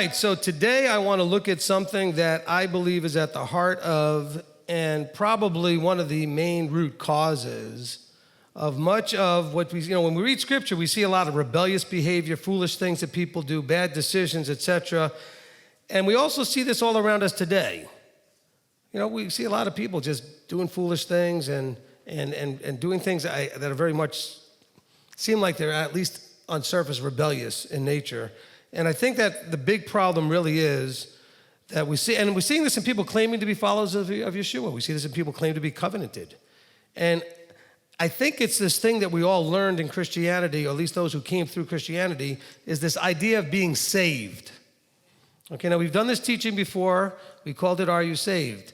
right, so today I want to look at something that I believe is at the heart of and probably one of the main root causes of much of what we, when we read scripture, we see a lot of rebellious behavior, foolish things that people do, bad decisions, etc. And we also see this all around us today. We see a lot of people just doing foolish things and doing things that are very much seem like they're at least on surface rebellious in nature. And I think that the big problem really is that we see, and we're seeing this in people claiming to be followers of Yeshua. We see this in people claiming to be covenanted. And I think it's this thing that we all learned in Christianity, or at least those who came through Christianity, is this idea of being saved. Okay, now we've done this teaching before. We called it, Are You Saved?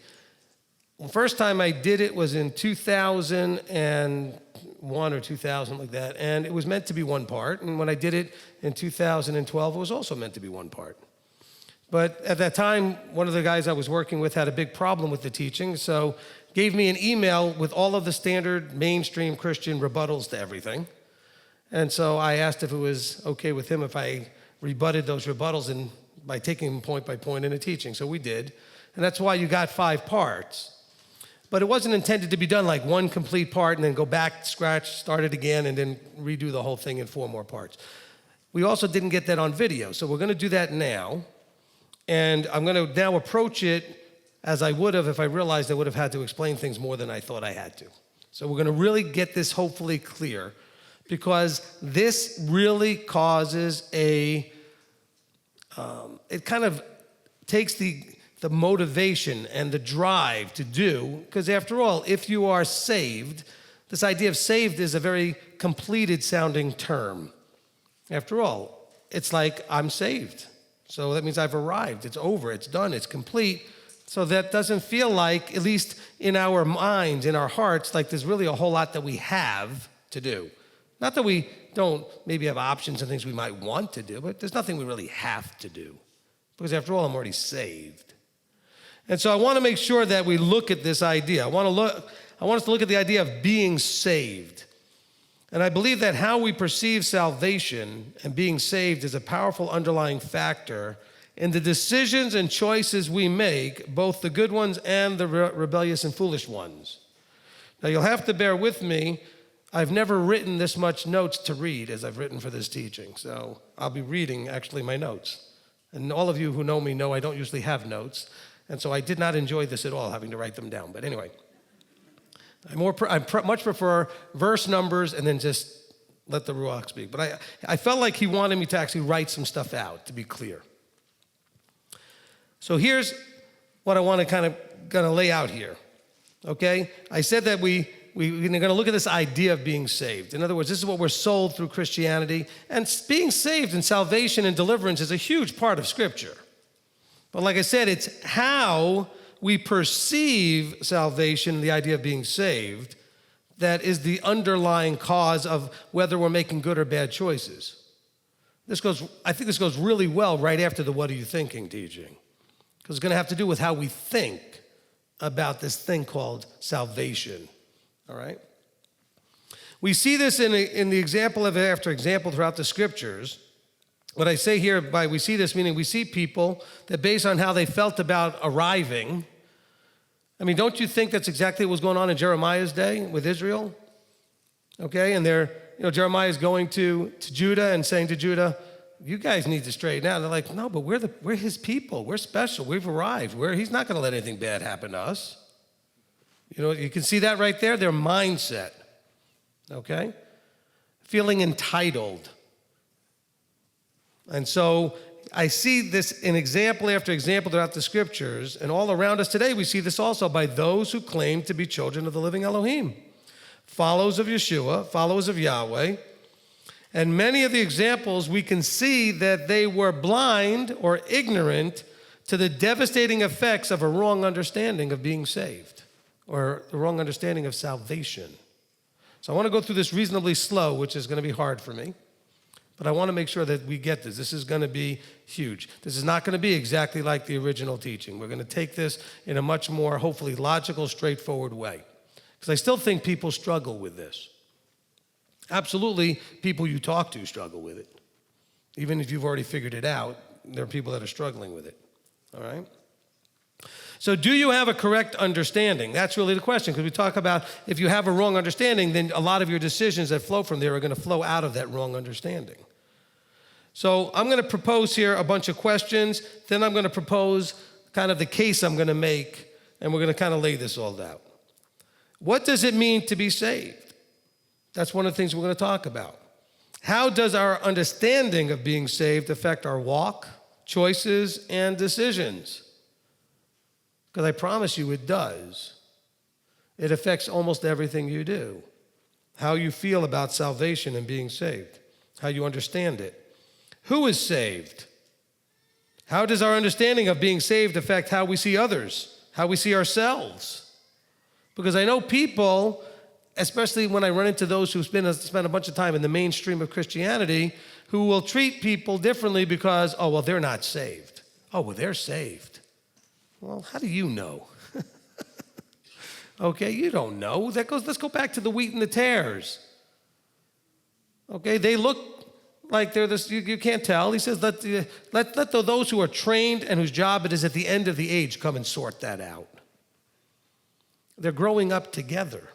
The first time I did it was in 2001 or 2000, like that, and it was meant to be one part. And when I did it in 2012, it was also meant to be one part. But at that time, one of the guys I was working with had a big problem with the teaching, so gave me an email with all of the standard mainstream Christian rebuttals to everything. And so I asked if it was okay with him if I rebutted those rebuttals by taking them point by point in a teaching. So we did. And that's why you got 5 parts. But it wasn't intended to be done like one complete part and then go back, scratch, start it again, and then redo the whole thing in 4 more parts. We also didn't get that on video, so we're going to do that now. And I'm going to now approach it as I would have if I realized I would have had to explain things more than I thought I had to. So we're going to really get this hopefully clear, because this really causes it kind of takes the motivation and the drive to do, because after all, if you are saved, this idea of saved is a very completed sounding term. After all, it's like I'm saved. So that means I've arrived, it's over, it's done, it's complete. So that doesn't feel like, at least in our minds, in our hearts, like there's really a whole lot that we have to do. Not that we don't maybe have options and things we might want to do, but there's nothing we really have to do. Because after all, I'm already saved. And so I want to make sure that we look at this idea. I want us to look at the idea of being saved. And I believe that how we perceive salvation and being saved is a powerful underlying factor in the decisions and choices we make, both the good ones and the rebellious and foolish ones. Now you'll have to bear with me. I've never written this much notes to read as I've written for this teaching. So I'll be reading actually my notes. And all of you who know me know I don't usually have notes. And so I did not enjoy this at all, having to write them down. But anyway, I much prefer verse numbers and then just let the Ruach speak. But I felt like he wanted me to actually write some stuff out, to be clear. So here's what I want to kind of lay out here, okay? I said that we're going to look at this idea of being saved. In other words, this is what we're sold through Christianity. And being saved and salvation and deliverance is a huge part of Scripture. But like I said, it's how we perceive salvation, the idea of being saved, that is the underlying cause of whether we're making good or bad choices. I think this goes really well right after the what are you thinking teaching, because it's going to have to do with how we think about this thing called salvation, all right? We see this in the example after example throughout the Scriptures. What I say here by we see this, meaning we see people that based on how they felt about arriving. I mean, don't you think that's exactly what was going on in Jeremiah's day with Israel? Okay, and Jeremiah is going to Judah and saying to Judah, you guys need to straighten out. And they're like, no, but we're his people. We're special. We've arrived. He's not going to let anything bad happen to us. You can see that right there, their mindset. Okay? Feeling entitled. And so I see this in example after example throughout the Scriptures, and all around us today we see this also by those who claim to be children of the living Elohim, followers of Yeshua, followers of Yahweh. And many of the examples we can see that they were blind or ignorant to the devastating effects of a wrong understanding of being saved, or the wrong understanding of salvation. So I want to go through this reasonably slow, which is going to be hard for me. But I want to make sure that we get this. This is going to be huge. This is not going to be exactly like the original teaching. We're going to take this in a much more, hopefully, logical, straightforward way. Because I still think people struggle with this. Absolutely, people you talk to struggle with it. Even if you've already figured it out, there are people that are struggling with it, all right? So do you have a correct understanding? That's really the question, because we talk about if you have a wrong understanding, then a lot of your decisions that flow from there are going to flow out of that wrong understanding. So I'm going to propose here a bunch of questions, then I'm going to propose kind of the case I'm going to make, and we're going to kind of lay this all out. What does it mean to be saved? That's one of the things we're going to talk about. How does our understanding of being saved affect our walk, choices, and decisions? Because I promise you it does. It affects almost everything you do. How you feel about salvation and being saved, how you understand it. Who is saved? How does our understanding of being saved affect how we see others, how we see ourselves? Because I know people, especially when I run into those who spend a bunch of time in the mainstream of Christianity, who will treat people differently because, oh, well, they're not saved. Oh, well, they're saved. Well, how do you know? Okay, you don't know. Let's go back to the wheat and the tares. Okay, they look like they're this, you can't tell. He says, let those who are trained and whose job it is at the end of the age come and sort that out. They're growing up together.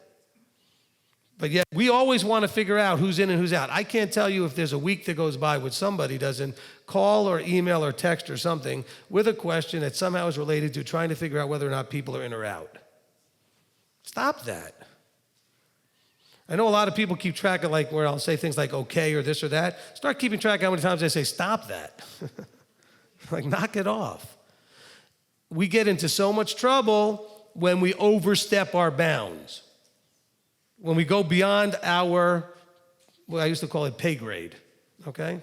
But yet we always want to figure out who's in and who's out. I can't tell you if there's a week that goes by where somebody doesn't call or email or text or something with a question that somehow is related to trying to figure out whether or not people are in or out. Stop that. I know a lot of people keep track of where I'll say things like okay or this or that. Start keeping track of how many times I say stop that. Knock it off. We get into so much trouble when we overstep our bounds. When we go beyond our, I used to call it pay grade, okay?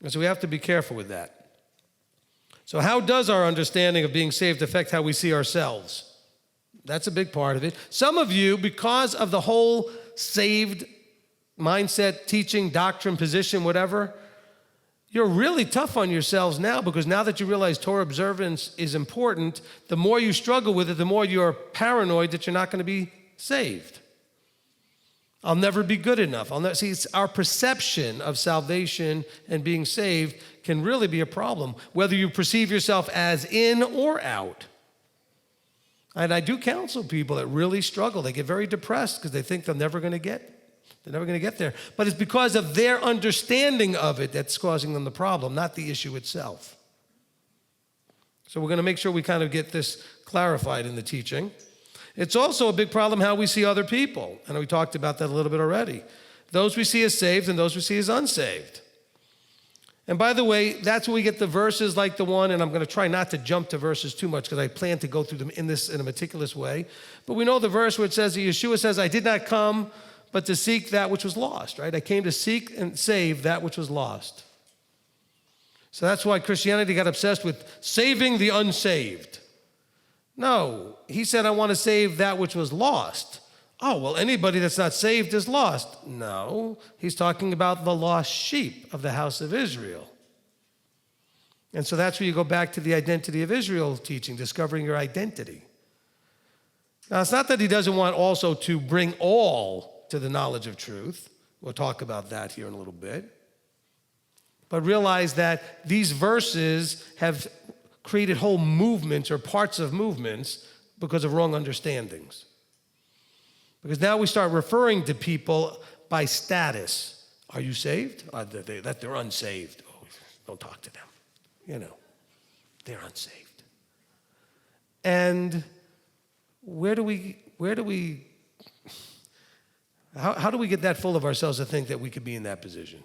And so we have to be careful with that. So how does our understanding of being saved affect how we see ourselves? That's a big part of it. Some of you, because of the whole saved mindset, teaching, doctrine, position, whatever, you're really tough on yourselves now, because now that you realize Torah observance is important, the more you struggle with it, the more you're paranoid that you're not going to be saved. I'll never be good enough. See, it's our perception of salvation and being saved can really be a problem, whether you perceive yourself as in or out. And I do counsel people that really struggle. They get very depressed because they think they're never going to get there. But it's because of their understanding of it that's causing them the problem, not the issue itself. So we're going to make sure we kind of get this clarified in the teaching. It's also a big problem how we see other people. And we talked about that a little bit already. Those we see as saved and those we see as unsaved. And by the way, that's where we get the verses like the one, and I'm going to try not to jump to verses too much because I plan to go through them in a meticulous way. But we know the verse where it says, Yeshua says, I did not come but to seek that which was lost, right? I came to seek and save that which was lost. So that's why Christianity got obsessed with saving the unsaved. No, he said, I want to save that which was lost. Oh, well, anybody that's not saved is lost. No, he's talking about the lost sheep of the house of Israel. And so that's where you go back to the identity of Israel teaching, discovering your identity. Now, it's not that he doesn't want also to bring all to the knowledge of truth. We'll talk about that here in a little bit. But realize that these verses have created whole movements or parts of movements because of wrong understandings. Because now we start referring to people by status. Are you saved? That they're unsaved. Oh, don't talk to them. They're unsaved. And how do we get that full of ourselves to think that we could be in that position?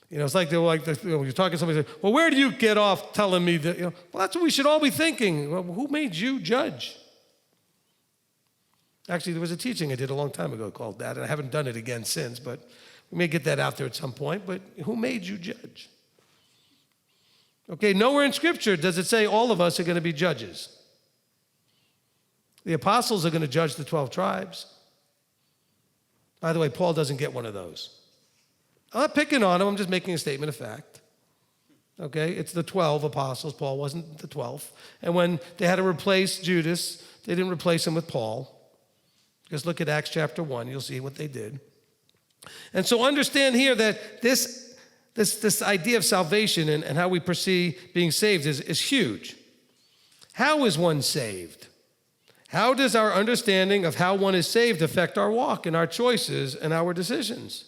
It's like you're talking to somebody, well, where do you get off telling me that? Well, that's what we should all be thinking. Well, who made you judge? Actually, there was a teaching I did a long time ago called that, and I haven't done it again since, but we may get that out there at some point. But who made you judge? Okay, nowhere in Scripture does it say all of us are going to be judges. The apostles are going to judge the 12 tribes. By the way, Paul doesn't get one of those. I'm not picking on him, I'm just making a statement of fact. Okay, it's the 12 apostles. Paul wasn't the 12th. And when they had to replace Judas, they didn't replace him with Paul. Just look at Acts chapter 1, you'll see what they did. And so understand here that this This idea of salvation and how we perceive being saved is huge. How is one saved? How does our understanding of how one is saved affect our walk and our choices and our decisions?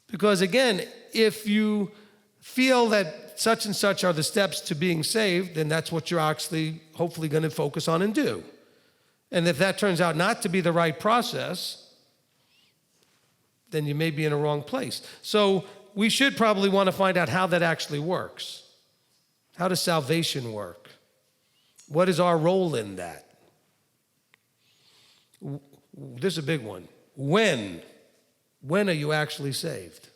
Because again, if you feel that such and such are the steps to being saved, then that's what you're actually hopefully going to focus on and do. And if that turns out not to be the right process, then you may be in a wrong place. So we should probably want to find out how that actually works. How does salvation work? What is our role in that? This is a big one. When are you actually saved?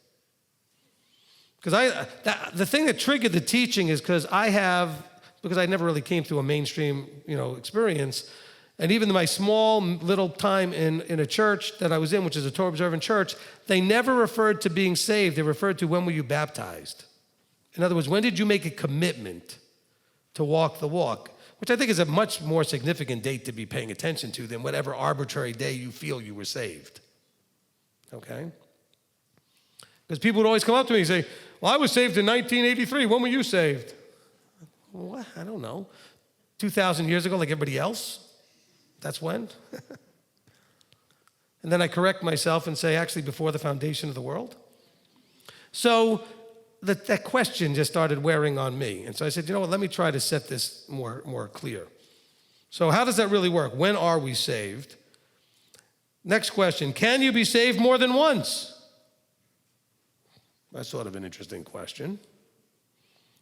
Because the thing that triggered the teaching is because I never really came through a mainstream, experience, and even my small little time in a church that I was in, which is a Torah Observant church, they never referred to being saved. They referred to when were you baptized. In other words, when did you make a commitment to walk the walk? Which I think is a much more significant date to be paying attention to than whatever arbitrary day you feel you were saved. Okay? Because people would always come up to me and say, well, I was saved in 1983. When were you saved? What? I don't know. 2,000 years ago, like everybody else? That's when? And then I correct myself and say, actually, before the foundation of the world? So that question just started wearing on me. And so I said, let me try to set this more clear. So how does that really work? When are we saved? Next question, can you be saved more than once? That's sort of an interesting question.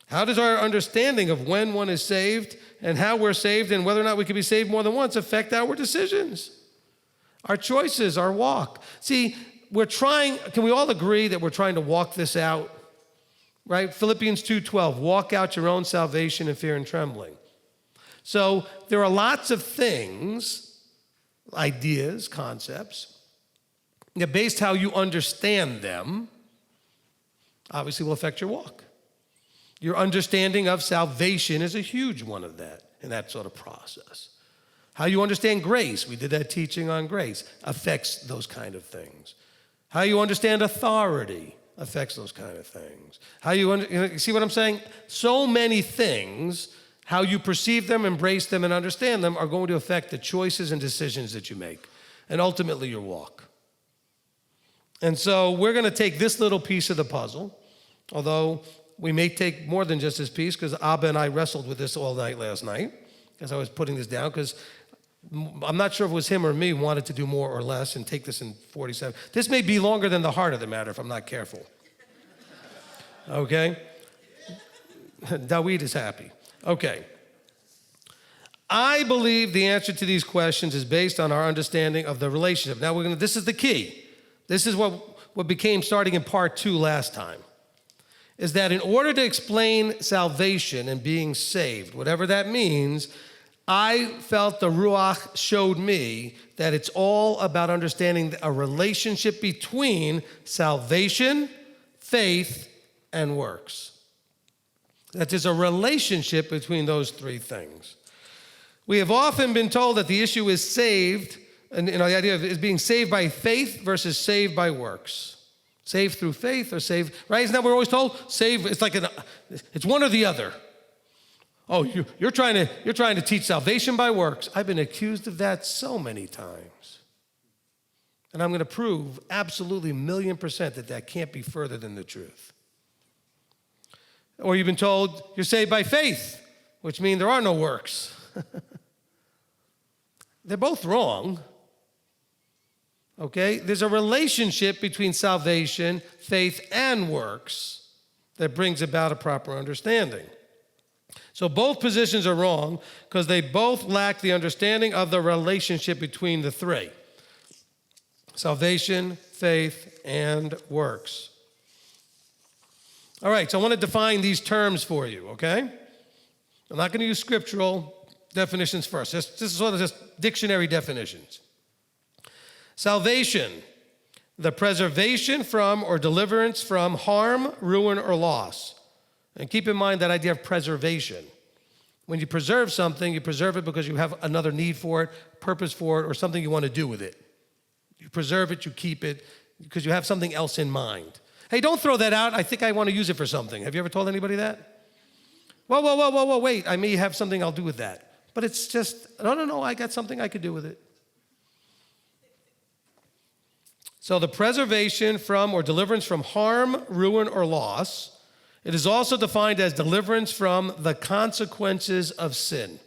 How does our understanding of when one is saved and how we're saved and whether or not we can be saved more than once affect our decisions, our choices, our walk? See, can we all agree that we're trying to walk this out? Right? Philippians 2:12, walk out your own salvation in fear and trembling. So there are lots of things, ideas, concepts, that based how you understand them, obviously will affect your walk. Your understanding of salvation is a huge one of that, in that sort of process. How you understand grace, we did that teaching on grace, affects those kind of things. How you understand authority affects those kind of things. How you see what I'm saying? So many things, how you perceive them, embrace them, and understand them are going to affect the choices and decisions that you make, and ultimately your walk. And so we're going to take this little piece of the puzzle, although we may take more than just this piece, because Abba and I wrestled with this all night last night as I was putting this down, because I'm not sure if it was him or me wanted to do more or less and take this in 47. This may be longer than the heart of the matter if I'm not careful. Okay? Dawid is happy. Okay. I believe the answer to these questions is based on our understanding of the relationship. Now, this is the key. This is what became starting in part 2 last time, is that in order to explain salvation and being saved, whatever that means, I felt the Ruach showed me that it's all about understanding a relationship between salvation, faith, and works. That there's a relationship between those three things. We have often been told that the issue is saved, and the idea of is being saved by faith versus saved by works. Saved through faith or saved, right? Isn't that what we're always told? Saved, it's one or the other. Oh, you're trying to teach salvation by works. I've been accused of that so many times. And I'm going to prove absolutely 1,000,000% that can't be further than the truth. Or you've been told you're saved by faith, which means there are no works. They're both wrong. Okay? There's a relationship between salvation, faith, and works that brings about a proper understanding. So both positions are wrong because they both lack the understanding of the relationship between the three: salvation, faith, and works. All right, so I want to define these terms for you, okay? I'm not going to use scriptural definitions first. This is sort of just dictionary definitions. Salvation, the preservation from or deliverance from harm, ruin, or loss. And keep in mind that idea of preservation. When you preserve something, you preserve it because you have another need for it, purpose for it, or something you want to do with it. You preserve it, you keep it, because you have something else in mind. Hey, don't throw that out. I think I want to use it for something. Have you ever told anybody that? Whoa, wait. I may have something I'll do with that. But it's just, no, I got something I could do with it. So the preservation from or deliverance from harm, ruin, or loss. It is also defined as deliverance from the consequences of sin.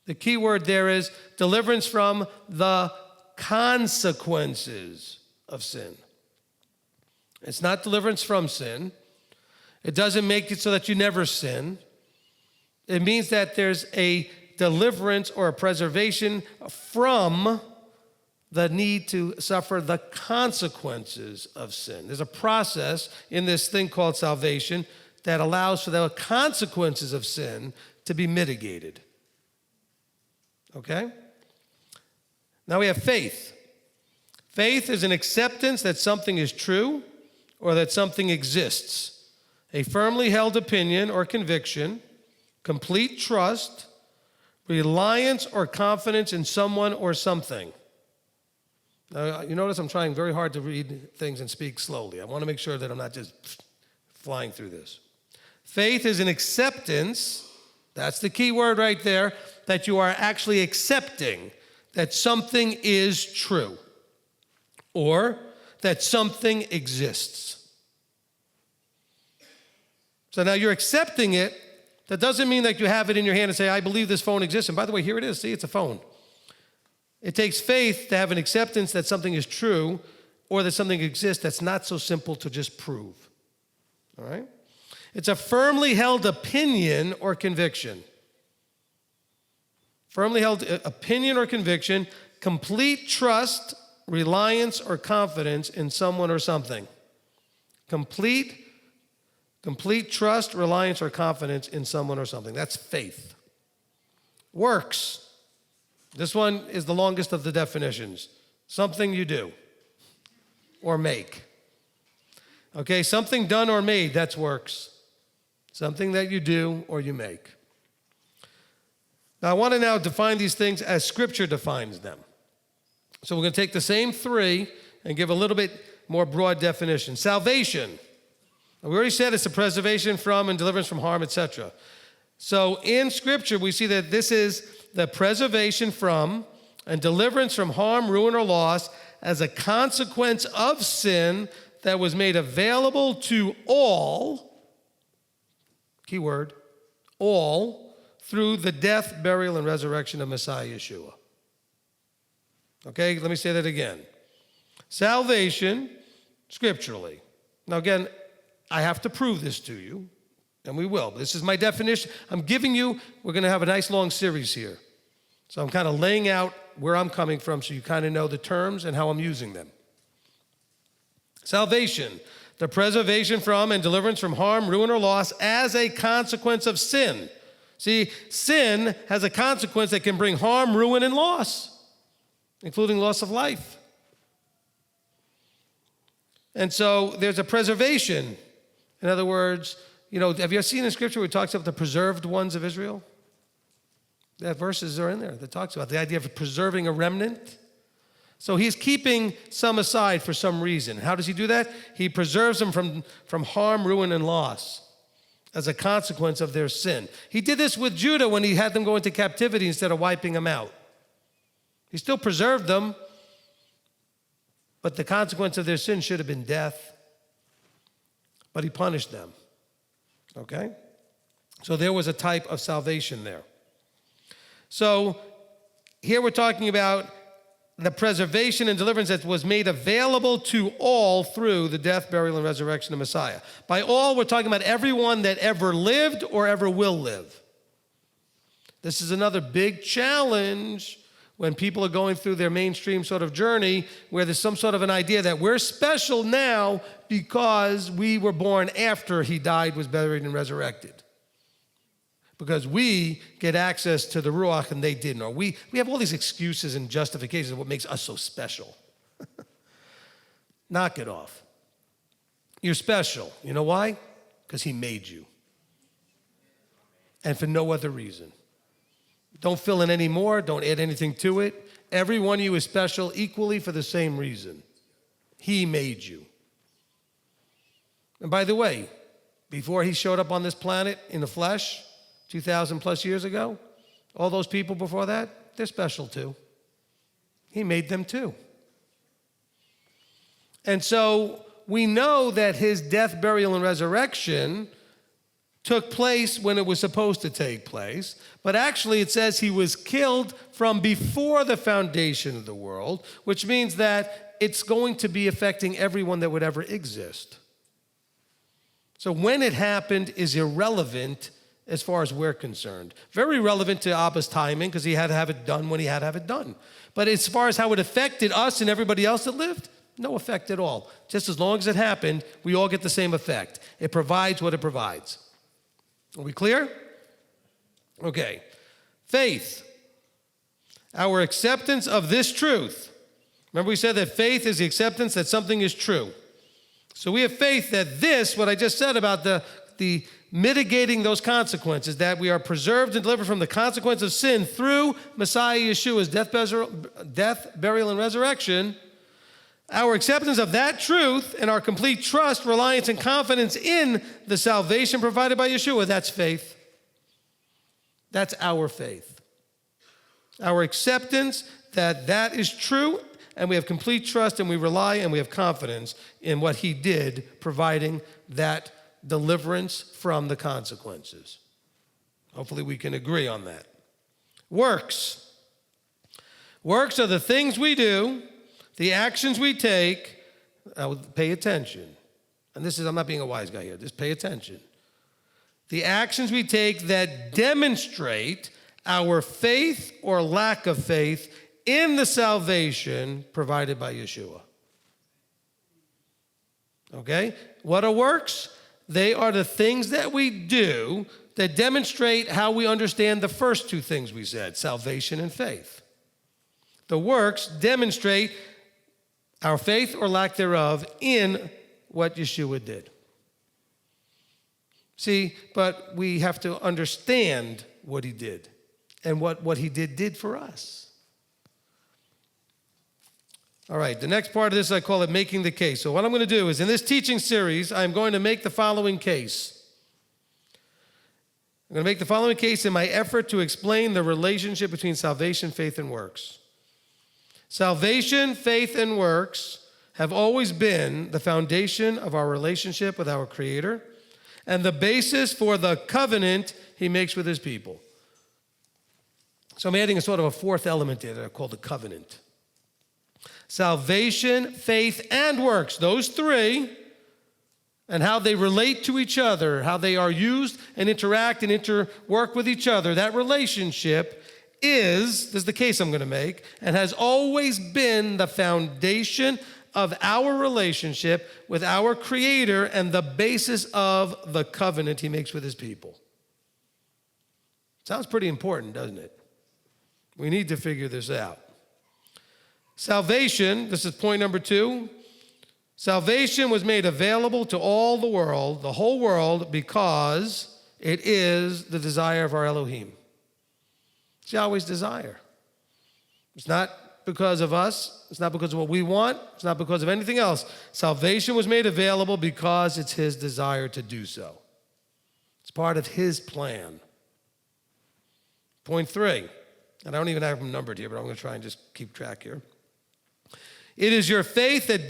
The key word there is deliverance from the consequences of sin. It's not deliverance from sin. It doesn't make it so that you never sin. It means that there's a deliverance or a preservation from the need to suffer the consequences of sin. There's a process in this thing called salvation that allows for the consequences of sin to be mitigated. Okay? Now we have faith. Faith is an acceptance that something is true or that something exists. A firmly held opinion or conviction, complete trust, reliance or confidence in someone or something. Now, you notice I'm trying very hard to read things and speak slowly. I want to make sure that I'm not just flying through this. Faith is an acceptance, that's the key word right there, that you are actually accepting that something is true or that something exists. So now you're accepting it. That doesn't mean that you have it in your hand and say, I believe this phone exists. And by the way, here it is. See, it's a phone. It takes faith to have an acceptance that something is true or that something exists that's not so simple to just prove. All right? It's a firmly held opinion or conviction. Firmly held opinion or conviction, complete trust, reliance, or confidence in someone or something. Complete trust, reliance, or confidence in someone or something. That's faith. Works. This one is the longest of the definitions. Something you do or make. Okay, something done or made, that's works. Something that you do or you make. Now, I want to now define these things as Scripture defines them. So we're going to take the same three and give a little bit more broad definition. Salvation. We already said it's the preservation from and deliverance from harm, etc. So in Scripture, we see that this is the preservation from and deliverance from harm, ruin, or loss as a consequence of sin that was made available to all, keyword, all, through the death, burial, and resurrection of Messiah Yeshua. Okay, let me say that again. Salvation, scripturally. Now again, I have to prove this to you, and we will. This is my definition. I'm giving you, we're going to have a nice long series here. So I'm kind of laying out where I'm coming from so you kind of know the terms and how I'm using them. Salvation, the preservation from and deliverance from harm, ruin, or loss as a consequence of sin. See, sin has a consequence that can bring harm, ruin, and loss, including loss of life. And so there's a preservation. In other words, have you ever seen in Scripture where it talks about the preserved ones of Israel? That verses are in there that talks about the idea of preserving a remnant. So he's keeping some aside for some reason. How does he do that? He preserves them from harm, ruin, and loss as a consequence of their sin. He did this with Judah when he had them go into captivity instead of wiping them out. He still preserved them, but the consequence of their sin should have been death. But he punished them. Okay? So there was a type of salvation there. So here we're talking about the preservation and deliverance that was made available to all through the death, burial, and resurrection of Messiah. By all, we're talking about everyone that ever lived or ever will live. This is another big challenge when people are going through their mainstream sort of journey where there's some sort of an idea that we're special now because we were born after he died, was buried, and resurrected. Because we get access to the Ruach and they didn't. Or we have all these excuses and justifications of what makes us so special. Knock it off. You're special. You know why? Because he made you. And for no other reason. Don't fill in any more. Don't add anything to it. Every one of you is special equally for the same reason. He made you. And by the way, before he showed up on this planet in the flesh, 2,000 plus years ago, all those people before that, they're special too. He made them too. And so we know that his death, burial, and resurrection took place when it was supposed to take place. But actually it says he was killed from before the foundation of the world, which means that it's going to be affecting everyone that would ever exist. So when it happened is irrelevant as far as we're concerned. Very relevant to Abba's timing because he had to have it done when he had to have it done. But as far as how it affected us and everybody else that lived, no effect at all. Just as long as it happened, we all get the same effect. It provides what it provides. Are we clear? Okay. Faith. Our acceptance of this truth. Remember we said that faith is the acceptance that something is true. So we have faith that this, what I just said about the mitigating those consequences, that we are preserved and delivered from the consequence of sin through Messiah Yeshua's death, burial, and resurrection. Our acceptance of that truth and our complete trust, reliance, and confidence in the salvation provided by Yeshua, that's faith. That's our faith. Our acceptance that that is true, and we have complete trust, and we rely and we have confidence in what he did, providing that deliverance from the consequences. Hopefully we can agree on that. Works. Works are the things we do, the actions we take. Pay attention. And this is, I'm not being a wise guy here, just pay attention. The actions we take that demonstrate our faith or lack of faith in the salvation provided by Yeshua. Okay? What are works? They are the things that we do that demonstrate how we understand the first two things we said, salvation and faith. The works demonstrate our faith or lack thereof in what Yeshua did. See, but we have to understand what he did and what he did for us. All right, the next part of this, I call it making the case. So what I'm going to do is in this teaching series, I'm going to make the following case. I'm going to make the following case in my effort to explain the relationship between salvation, faith, and works. Salvation, faith, and works have always been the foundation of our relationship with our Creator and the basis for the covenant he makes with his people. So I'm adding a sort of a fourth element there that I call the covenant. Salvation, faith, and works, those three, and how they relate to each other, how they are used and interact and interwork with each other, that relationship this is the case I'm going to make, and has always been the foundation of our relationship with our Creator and the basis of the covenant he makes with his people. Sounds pretty important, doesn't it? We need to figure this out. Salvation, this is point number 2. Salvation was made available to all the world, the whole world, because it is the desire of our Elohim. It's Yahweh's desire. It's not because of us. It's not because of what we want. It's not because of anything else. Salvation was made available because it's his desire to do so. It's part of his plan. Point 3, and I don't even have them numbered here, but I'm going to try and just keep track here. It is your faith that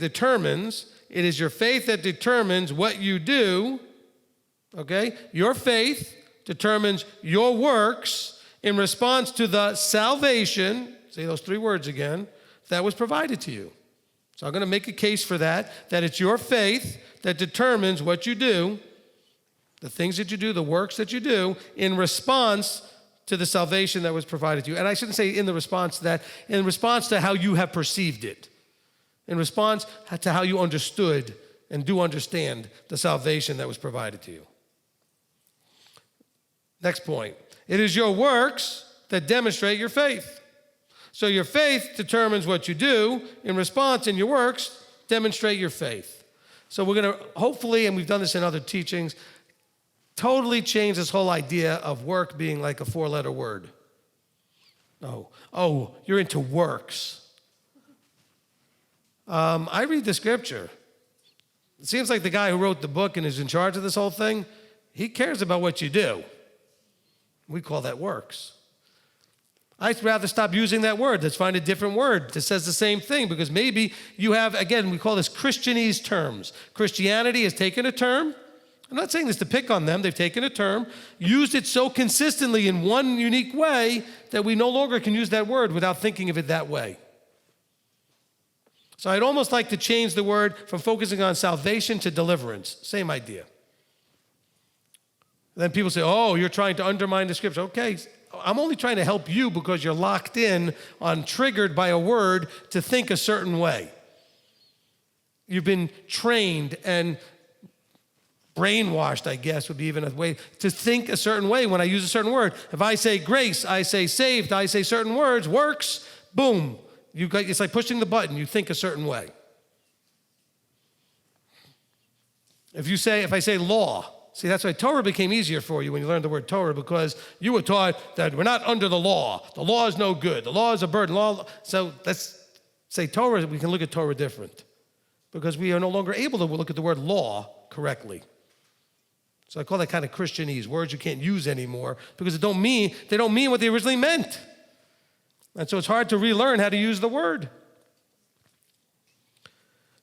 determines, it is your faith that determines what you do, okay? Your faith determines your works in response to the salvation, say those 3 words again, that was provided to you. So I'm going to make a case for that it's your faith that determines what you do, the things that you do, the works that you do, in response to the salvation that was provided to you. And I shouldn't say in the response to that, in response to how you have perceived it, in response to how you understood and do understand the salvation that was provided to you. Next point. It is your works that demonstrate your faith. So your faith determines what you do. In response, in your works, demonstrate your faith. So we're going to hopefully, and we've done this in other teachings, totally change this whole idea of work being like a 4-letter word. Oh, you're into works. I read the scripture. It seems like the guy who wrote the book and is in charge of this whole thing, he cares about what you do. We call that works. I'd rather stop using that word. Let's find a different word that says the same thing, because maybe you have, again, we call this Christianese terms. Christianity has taken a term. I'm not saying this to pick on them. They've taken a term, used it so consistently in one unique way that we no longer can use that word without thinking of it that way. So I'd almost like to change the word from focusing on salvation to deliverance. Same idea. Then people say, oh, you're trying to undermine the scripture. Okay, I'm only trying to help you because you're locked in on, triggered by a word to think a certain way. You've been trained and brainwashed, I guess, would be even a way to think a certain way when I use a certain word. If I say grace, I say saved, I say certain words, works, boom. It's like pushing the button. You think a certain way. If I say law, see, that's why Torah became easier for you when you learned the word Torah, because you were taught that we're not under the law. The law is no good. The law is a burden. So let's say Torah, we can look at Torah different, because we are no longer able to look at the word law correctly. So I call that kind of Christianese, words you can't use anymore, because they don't mean what they originally meant. And so it's hard to relearn how to use the word.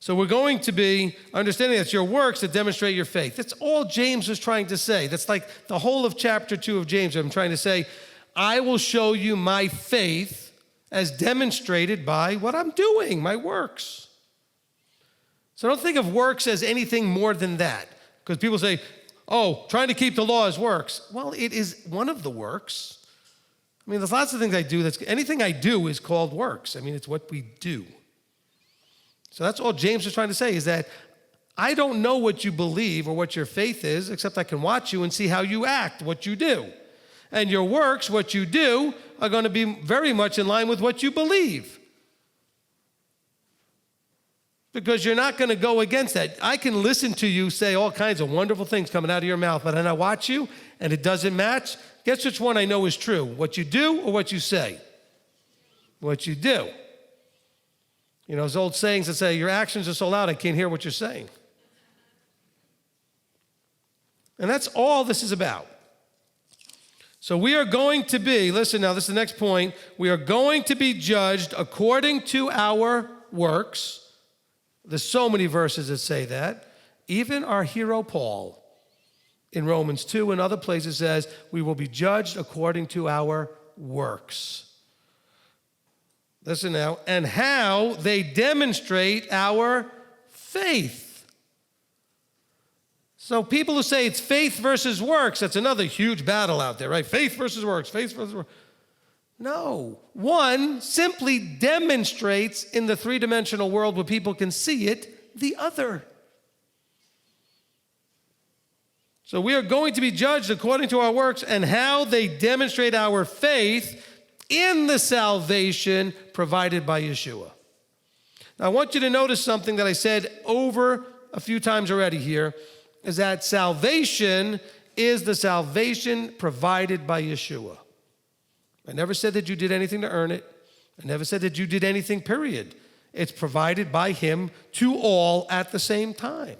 So we're going to be understanding that it's your works that demonstrate your faith. That's all James was trying to say. That's like the whole of chapter 2 of James. I'm trying to say, I will show you my faith as demonstrated by what I'm doing, my works. So don't think of works as anything more than that. Because people say, oh, trying to keep the law is works. Well, it is one of the works. I mean, there's lots of things I do. Anything I do is called works. I mean, it's what we do. So that's all James is trying to say, is that I don't know what you believe or what your faith is, except I can watch you and see how you act, what you do. And your works, what you do, are going to be very much in line with what you believe. Because you're not going to go against that. I can listen to you say all kinds of wonderful things coming out of your mouth, but then I watch you and it doesn't match. Guess which one I know is true? What you do or what you say? What you do. You know, those old sayings that say, your actions are so loud I can't hear what you're saying. And that's all this is about. So we are going to be, listen now, this is the next point. We are going to be judged according to our works. There's so many verses that say that. Even our hero Paul in Romans 2 and other places says we will be judged according to our works. Listen now, and how they demonstrate our faith. So people who say it's faith versus works, that's another huge battle out there, right? Faith versus works, faith versus works. No. One simply demonstrates in the three-dimensional world where people can see it, the other. So we are going to be judged according to our works and how they demonstrate our faith in the salvation provided by Yeshua. Now I want you to notice something that I said over a few times already here, is that salvation is the salvation provided by Yeshua. I never said that you did anything to earn it. I never said that you did anything, period. It's provided by him to all at the same time.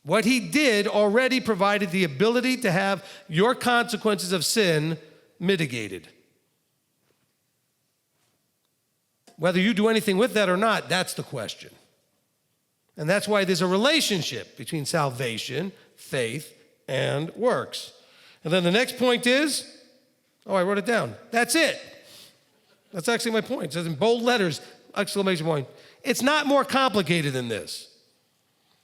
What he did already provided the ability to have your consequences of sin mitigated. Whether you do anything with that or not, that's the question. And that's why there's a relationship between salvation, faith, and works. And then the next point is, oh, I wrote it down. That's it. That's actually my point. It says in bold letters, exclamation point. It's not more complicated than this.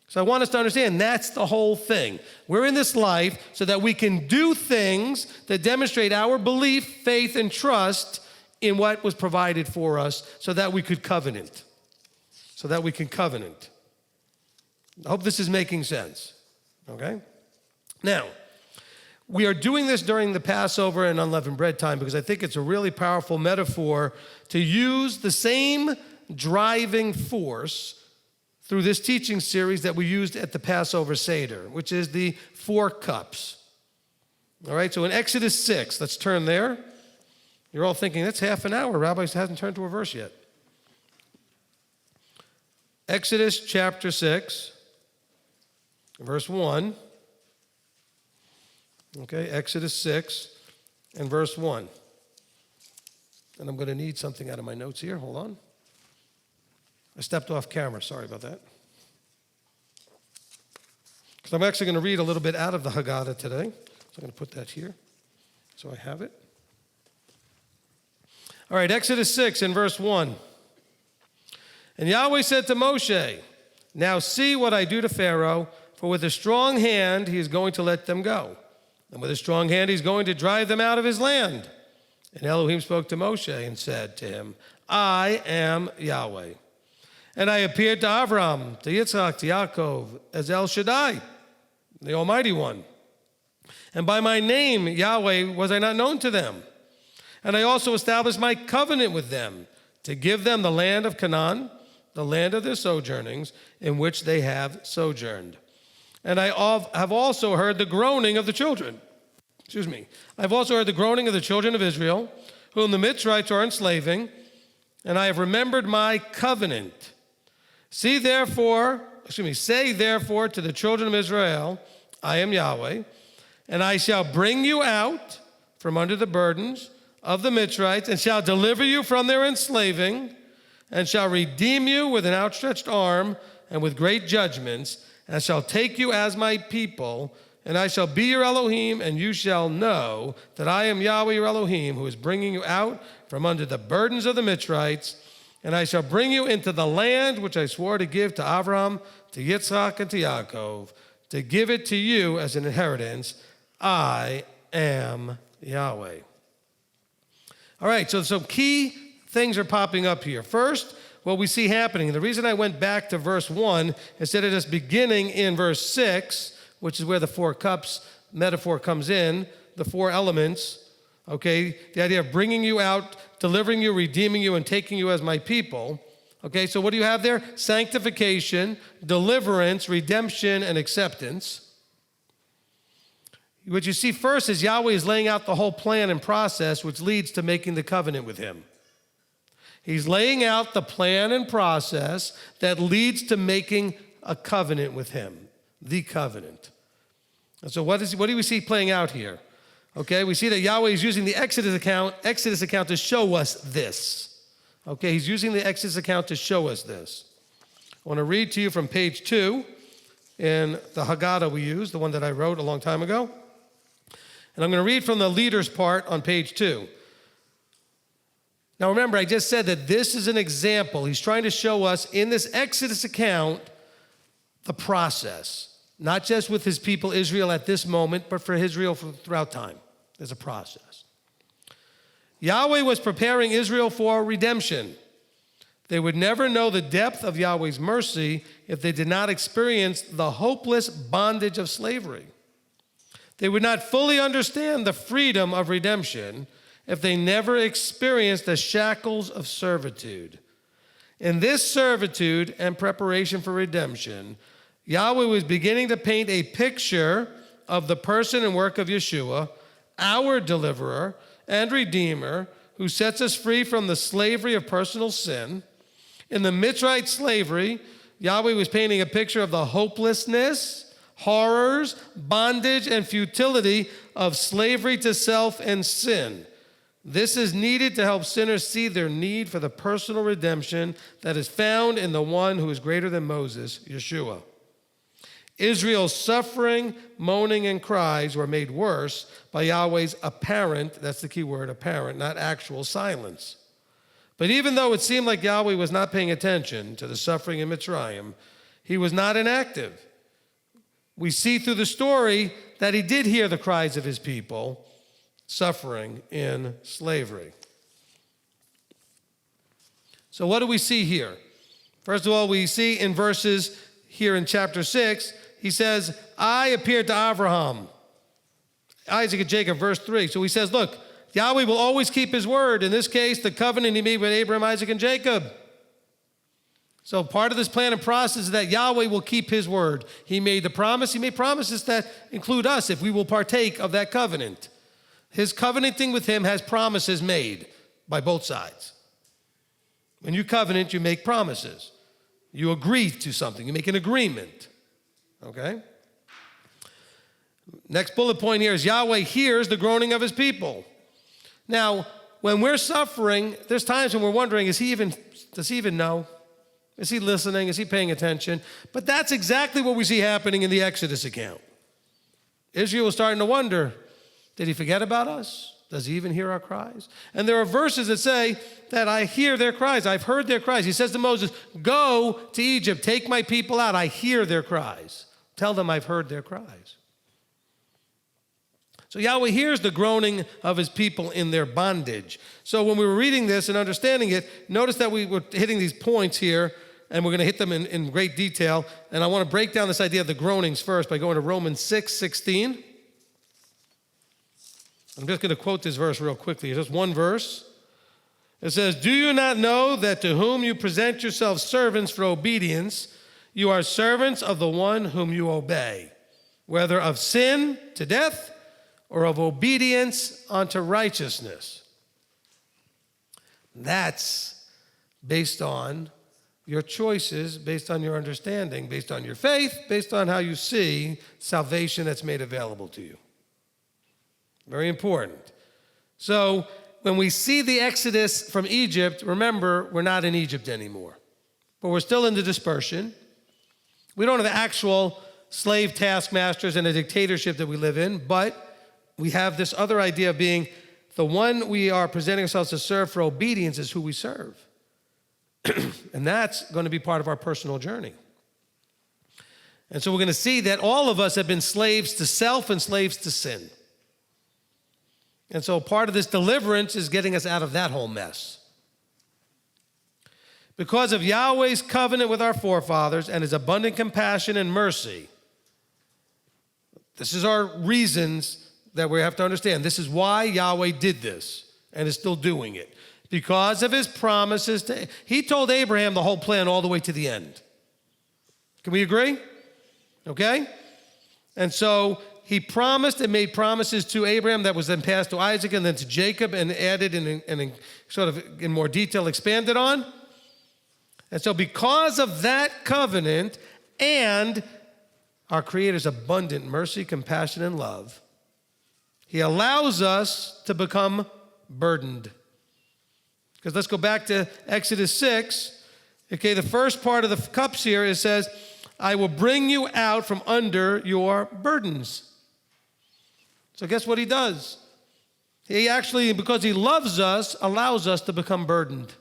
So I want us to understand that's the whole thing. We're in this life so that we can do things that demonstrate our belief, faith, and trust in what was provided for us so that we could covenant. So that we can covenant. I hope this is making sense. Okay? Now, we are doing this during the Passover and unleavened bread time because I think it's a really powerful metaphor to use the same driving force through this teaching series that we used at the Passover Seder, which is the 4 cups. All right, so in Exodus 6, let's turn there. You're all thinking, that's half an hour. Rabbi hasn't turned to a verse yet. Exodus chapter 6. verse 1. Okay, Exodus 6 and verse 1. And I'm going to need something out of my notes here. Hold on. I stepped off camera. Sorry about that. Because I'm actually going to read a little bit out of the Haggadah today. So I'm going to put that here so I have it. All right, Exodus 6 and verse 1. And Yahweh said to Moshe, now see what I do to Pharaoh, for with a strong hand he is going to let them go. And with a strong hand he's going to drive them out of his land. And Elohim spoke to Moshe and said to him, I am Yahweh. And I appeared to Avram, to Yitzchak, to Yaakov, as El Shaddai, the Almighty One. And by my name, Yahweh, was I not known to them. And I also established my covenant with them, to give them the land of Canaan, the land of their sojournings, in which they have sojourned. And I have also heard the groaning of the children. I've also heard the groaning of the children of Israel, whom the Mitzrites are enslaving, and I have remembered my covenant. Say therefore to the children of Israel, I am Yahweh, and I shall bring you out from under the burdens of the Mitzrites, and shall deliver you from their enslaving, and shall redeem you with an outstretched arm and with great judgments, and I shall take you as my people, and I shall be your Elohim, and you shall know that I am Yahweh your Elohim, who is bringing you out from under the burdens of the Mitzrites, and I shall bring you into the land which I swore to give to Abraham, to Yitzchak, and to Yaakov, to give it to you as an inheritance. I am Yahweh. All right, so some key things are popping up here. First, what we see happening, the reason I went back to verse 1 instead of just beginning in verse 6, which is where the 4 cups metaphor comes in, the 4 elements, okay, the idea of bringing you out, delivering you, redeeming you, and taking you as my people. Okay, so what do you have there? Sanctification, deliverance, redemption, and acceptance. What you see first is Yahweh is laying out the whole plan and process which leads to making the covenant with him. He's laying out the plan and process that leads to making a covenant with him, the covenant. And so what do we see playing out here? Okay, we see that Yahweh is using the Exodus account to show us this. Okay, he's using the Exodus account to show us this. I want to read to you from page 2 in the Haggadah we use, the one that I wrote a long time ago. And I'm going to read from the leaders part on page 2. Now remember, I just said that this is an example. He's trying to show us in this Exodus account the process, not just with his people Israel at this moment, but for Israel throughout time. There's a process. Yahweh was preparing Israel for redemption. They would never know the depth of Yahweh's mercy if they did not experience the hopeless bondage of slavery. They would not fully understand the freedom of redemption if they never experienced the shackles of servitude. In this servitude and preparation for redemption, Yahweh was beginning to paint a picture of the person and work of Yeshua, our deliverer and redeemer, who sets us free from the slavery of personal sin. In the Mitzrite slavery, Yahweh was painting a picture of the hopelessness, horrors, bondage, and futility of slavery to self and sin. This is needed to help sinners see their need for the personal redemption that is found in the one who is greater than Moses, Yeshua. Israel's suffering, moaning, and cries were made worse by Yahweh's apparent, that's the key word, apparent, not actual silence. But even though it seemed like Yahweh was not paying attention to the suffering in Mitzrayim, he was not inactive. We see through the story that he did hear the cries of his people suffering in slavery. So what do we see here? First of all, we see in verses here in chapter 6, he says, I appeared to Abraham, Isaac, and Jacob, verse 3. So he says, look, Yahweh will always keep his word. In this case, the covenant he made with Abraham, Isaac, and Jacob. So part of this plan and process is that Yahweh will keep his word. He made the promise. He made promises that include us if we will partake of that covenant. His covenanting with him has promises made by both sides. When you covenant, you make promises. You agree to something. You make an agreement. Okay? Next bullet point here is Yahweh hears the groaning of his people. Now, when we're suffering, there's times when we're wondering, does he even know? Is he listening? Is he paying attention? But that's exactly what we see happening in the Exodus account. Israel was starting to wonder, did he forget about us? Does he even hear our cries? And there are verses that say that I hear their cries. I've heard their cries. He says to Moses, go to Egypt, take my people out. I hear their cries. Tell them I've heard their cries. So Yahweh hears the groaning of his people in their bondage. So when we were reading this and understanding it, notice that we were hitting these points here, and we're going to hit them in great detail. And I want to break down this idea of the groanings first by going to Romans 6:16. I'm just going to quote this verse real quickly. It's just one verse. It says, do you not know that to whom you present yourselves servants for obedience, you are servants of the one whom you obey, whether of sin to death or of obedience unto righteousness? That's based on your choices, based on your understanding, based on your faith, based on how you see salvation that's made available to you. Very important. So when we see the Exodus from Egypt, remember, we're not in Egypt anymore, but we're still in the dispersion. We don't have the actual slave taskmasters and a dictatorship that we live in, but we have this other idea of being the one we are presenting ourselves to serve for obedience is who we serve. And that's going to be part of our personal journey. And so we're going to see that all of us have been slaves to self and slaves to sin. And so part of this deliverance is getting us out of that whole mess. Because of Yahweh's covenant with our forefathers and his abundant compassion and mercy, this is our reasons that we have to understand. This is why Yahweh did this and is still doing it. Because of his promises. He told Abraham the whole plan all the way to the end. Can we agree? Okay? And so he promised and made promises to Abraham that was then passed to Isaac and then to Jacob and added and sort of in more detail expanded on. And so because of that covenant and our Creator's abundant mercy, compassion, and love, he allows us to become burdened. Because let's go back to Exodus 6. Okay, the first part of the cups here, it says, I will bring you out from under your burdens. So guess what he does? He actually, because he loves us, allows us to become burdened.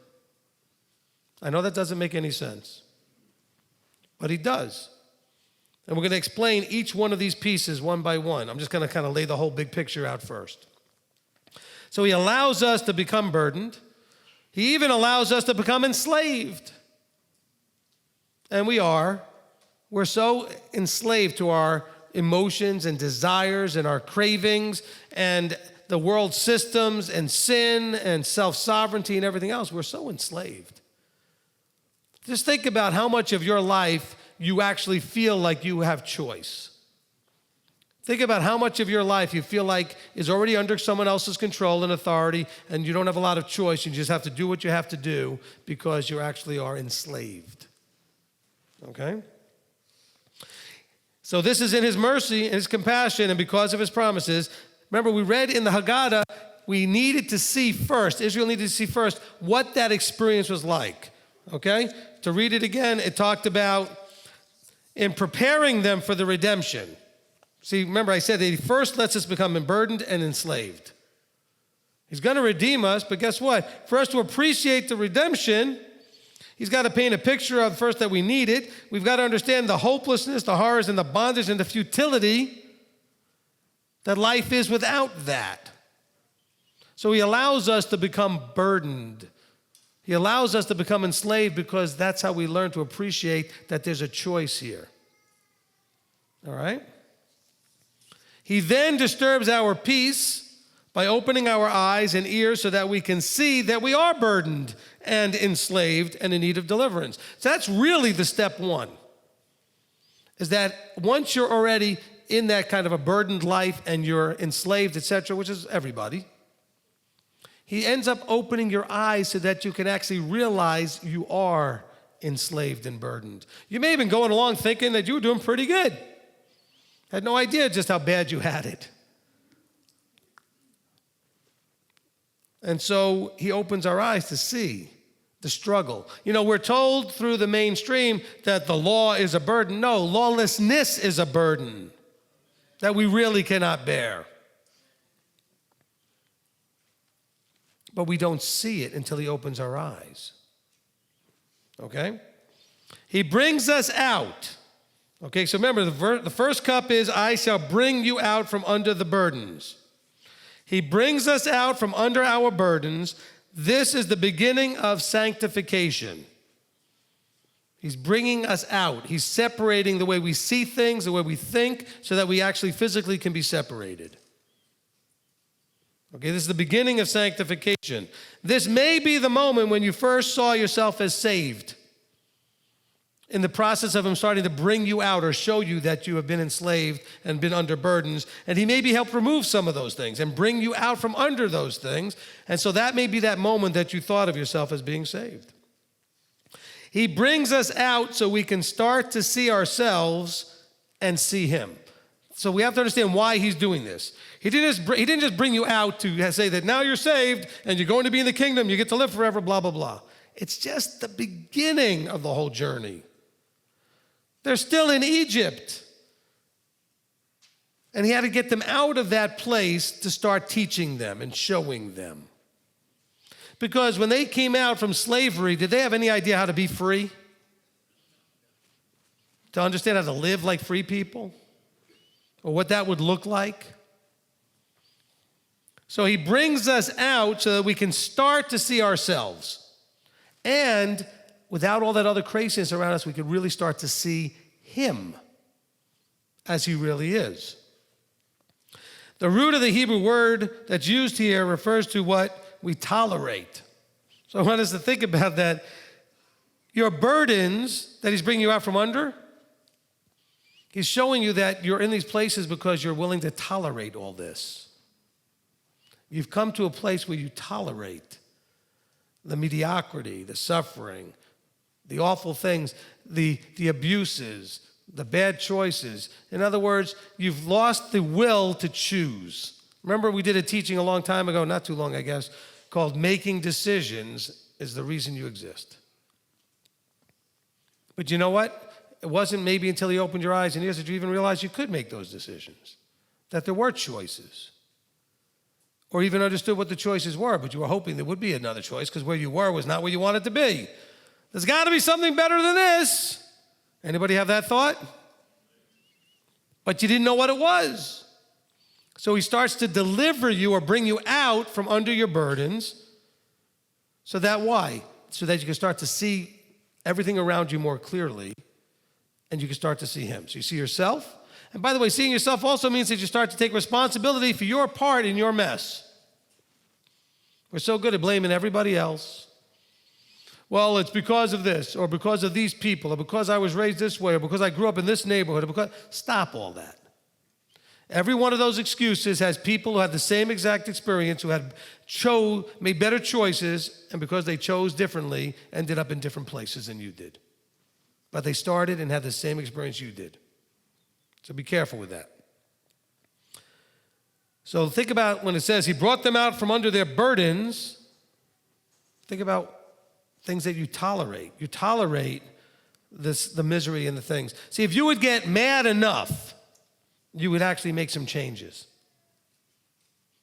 I know that doesn't make any sense, but he does. And we're going to explain each one of these pieces one by one. I'm just going to kind of lay the whole big picture out first. So he allows us to become burdened. He even allows us to become enslaved. And we're so enslaved to our emotions and desires and our cravings and the world systems and sin and self-sovereignty and everything else. We're so enslaved. Just think about how much of your life you actually feel like you have choice. Think about how much of your life you feel like is already under someone else's control and authority, and you don't have a lot of choice. You just have to do what you have to do because you actually are enslaved. Okay? So this is in his mercy and his compassion and because of his promises. Remember, we read in the Haggadah, we needed to see first, Israel needed to see first what that experience was like. Okay? To read it again, it talked about in preparing them for the redemption. See, remember I said that he first lets us become burdened and enslaved. He's going to redeem us, but guess what? For us to appreciate the redemption, he's got to paint a picture of first that we need it. We've got to understand the hopelessness, the horrors, and the bondage, and the futility that life is without that. So he allows us to become burdened. He allows us to become enslaved because that's how we learn to appreciate that there's a choice here. All right? He then disturbs our peace by opening our eyes and ears so that we can see that we are burdened and enslaved and in need of deliverance. So that's really the step one, is that once you're already in that kind of a burdened life and you're enslaved, etc., which is everybody, he ends up opening your eyes so that you can actually realize you are enslaved and burdened. You may have been going along thinking that you were doing pretty good. Had no idea just how bad you had it. And so he opens our eyes to see the struggle. You know, we're told through the mainstream that the law is a burden. No, lawlessness is a burden that we really cannot bear. But we don't see it until he opens our eyes. Okay? He brings us out. Okay, so remember, the first cup is, I shall bring you out from under the burdens. He brings us out from under our burdens. This is the beginning of sanctification. He's bringing us out. He's separating the way we see things, the way we think, so that we actually physically can be separated. Okay, this is the beginning of sanctification. This may be the moment when you first saw yourself as saved. In the process of him starting to bring you out or show you that you have been enslaved and been under burdens. And he maybe helped remove some of those things and bring you out from under those things. And so that may be that moment that you thought of yourself as being saved. He brings us out so we can start to see ourselves and see him. So we have to understand why he's doing this. He didn't just bring you out to say that now you're saved and you're going to be in the kingdom, you get to live forever, blah, blah, blah. It's just the beginning of the whole journey. They're still in Egypt. And he had to get them out of that place to start teaching them and showing them. Because when they came out from slavery, did they have any idea how to be free? To understand how to live like free people? Or what that would look like? So he brings us out so that we can start to see ourselves. And without all that other craziness around us, we could really start to see him as he really is. The root of the Hebrew word that's used here refers to what we tolerate. So I want us to think about that. Your burdens that he's bringing you out from under, he's showing you that you're in these places because you're willing to tolerate all this. You've come to a place where you tolerate the mediocrity, the suffering, the awful things, the abuses, the bad choices. In other words, you've lost the will to choose. Remember, we did a teaching a long time ago, not too long, I guess, called Making Decisions is the Reason You Exist. But you know what? It wasn't maybe until he opened your eyes and ears that you even realized you could make those decisions, that there were choices. Or even understood what the choices were, but you were hoping there would be another choice because where you were was not where you wanted to be. There's got to be something better than this. Anybody have that thought? But you didn't know what it was. So he starts to deliver you or bring you out from under your burdens. So that why? So that you can start to see everything around you more clearly and you can start to see him. So you see yourself. And by the way, seeing yourself also means that you start to take responsibility for your part in your mess. We're so good at blaming everybody else. Well, it's because of this, or because of these people, or because I was raised this way, or because I grew up in this neighborhood, or because... Stop all that. Every one of those excuses has people who had the same exact experience, who had made better choices, and because they chose differently, ended up in different places than you did. But they started and had the same experience you did. So be careful with that. So think about when it says he brought them out from under their burdens. Think about things that you tolerate. You tolerate the misery and the things. See, if you would get mad enough, you would actually make some changes.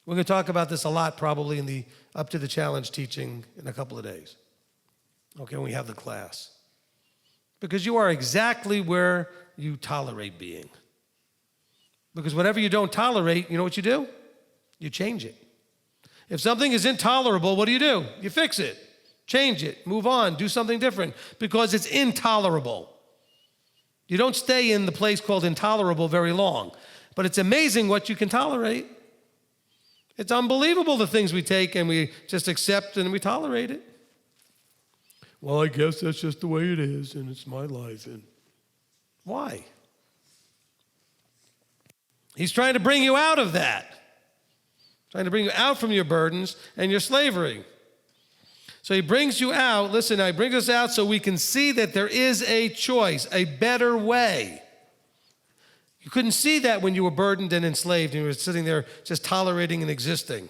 We're going to talk about this a lot probably in the Up to the Challenge teaching in a couple of days. Okay, when we have the class. Because you are exactly where you tolerate being. Because whatever you don't tolerate, you know what you do? You change it. If something is intolerable, what do? You fix it, change it, move on, do something different, because it's intolerable. You don't stay in the place called intolerable very long, but it's amazing what you can tolerate. It's unbelievable the things we take and we just accept and we tolerate it. Well, I guess that's just the way it is, and it's my life. And why? He's trying to bring you out of that. Trying to bring you out from your burdens and your slavery. So he brings you out. Listen, he brings us out so we can see that there is a choice, a better way. You couldn't see that when you were burdened and enslaved and you were sitting there just tolerating and existing.